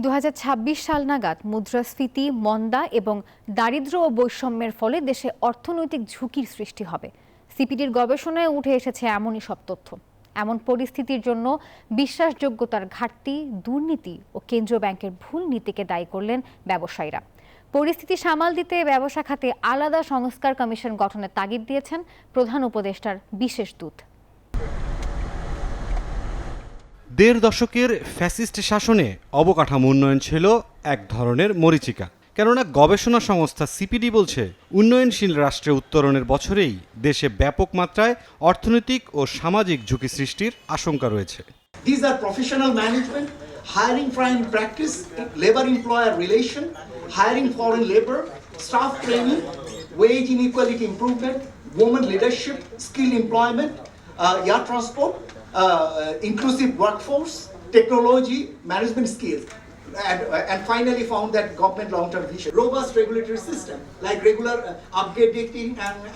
2026 সাল নাগাদ মুদ্রাস্ফীতি, মন্দা এবং দারিদ্র্য ও বৈষম্যের ফলে দেশে অর্থনৈতিক ঝুঁকির সৃষ্টি হবে। সিপিডির গবেষণায় উঠে এসেছে এমনই সব তথ্য। এমন পরিস্থিতির জন্য বিশ্বাসযোগ্যতার ঘাটতি, দুর্নীতি ও কেন্দ্রীয় ব্যাংকের ভুল নীতিকে দায়ী করলেন ব্যবসায়ীরা। পরিস্থিতি সামাল দিতে ব্যবসা খাতে আলাদা সংস্কার কমিশন গঠনের তাগিদ দিয়েছেন প্রধান উপদেষ্টার বিশেষ দূত। দেড় দশকের ফ্যাসিস্ট শাসনে অবকাঠামো উন্নয়ন ছিল এক ধরনের মরীচিকা। কেননা গবেষণা সংস্থা সিপিডি বলছে, উন্নয়নশীল রাষ্ট্রে উত্তরণের বছরেই দেশে ব্যাপক মাত্রায় অর্থনৈতিক ও সামাজিক ঝুঁকি সৃষ্টির আশঙ্কা রয়েছে। These are professional management, hiring foreign practice, labor-employer relation, hiring foreign labor, staff training, wage inequality improvement, women leadership, skill employment, air transport, inclusive workforce, technology, management skills. And finally found that government long-term vision. Robust regulatory system like regular updating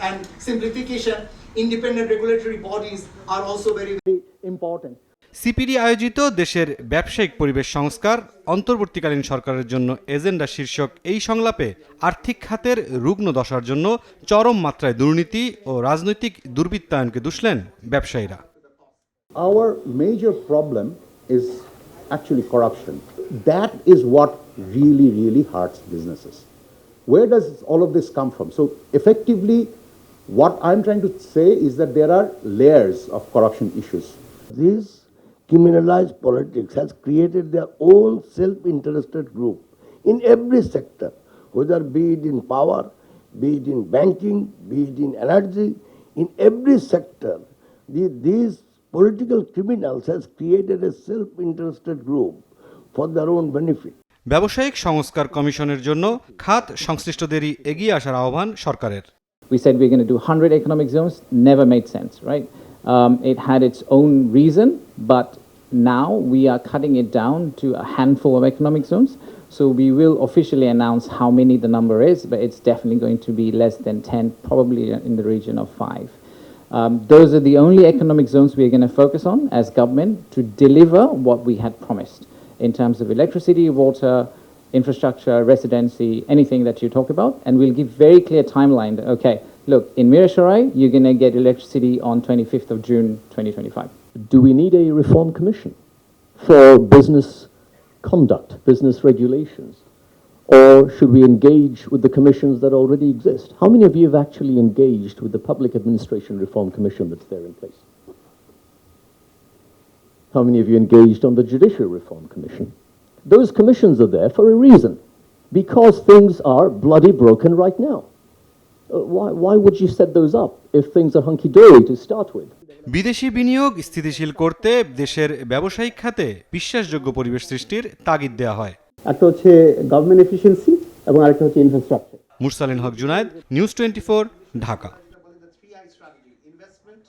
and simplification, independent regulatory bodies are also very important. CPD আয়োজিত দেশের ব্যবসায়িক পরিবেশ সংস্কার অন্তর্বর্তীকালীন সরকারের জন্য agenda শীর্ষক এই সংলাপে আর্থিক খাতের রুগ্ন দশার জন্য চরম মাত্রায় দুর্নীতি ও রাজনৈতিক দুর্বৃত্তায়নকে দুষলেন ব্যবসায়ীরা। Our major problem is actually corruption. That is what really hurts businesses. Where does all of this come from? So effectively, what I'm trying to say is that there are layers of corruption issues. This criminalized politics has created their own self-interested group in every sector, whether be it in power, be it in banking, be it in energy, in every sector. These political criminals has created a self-interested group for their own benefit. ব্যবসায়িক সংস্কার কমিশনের জন্য খাত সংশ্লিষ্টদেরই এগিয়ে আসার আহ্বান সরকারের। We said we're going to do 100 economic zones, never made sense, right? It had its own reason, but now we are cutting it down to a handful of economic zones. So we will officially announce how many the number is, but it's definitely going to be less than 10, probably in the region of 5. Those are the only economic zones we are going to focus on as government to deliver what we had promised in terms of electricity, water, infrastructure, residency, anything that you talk about. And we'll give very clear timeline that, okay, look, in Mirasarai, you're going to get electricity on 25th of June, 2025. Do we need a reform commission for business conduct, business regulations? Or should we engage with the commissions that already exist? How many of you have actually engaged with the Public Administration Reform Commission that's there in place? How many of you engaged on the Judicial Reform Commission? Those commissions are there for a reason, because things are bloody broken right now. Why would you set those up if things are hunky-dory to start with? বিদেশি বিনিয়োগ স্থিতিশীল করতে দেশের ব্যবসায়িক খাতে বিশ্বাসযোগ্য পরিবেশ সৃষ্টির তাগিদ দেওয়া হয়। একটা হচ্ছে গভর্নমেন্ট এফিসিয়েন্সি এবং আরেকটা হচ্ছে ইনফ্রাস্ট্রাকচার। মুরসালিন হক জুনায়েদ, নিউজ 24, ঢাকা।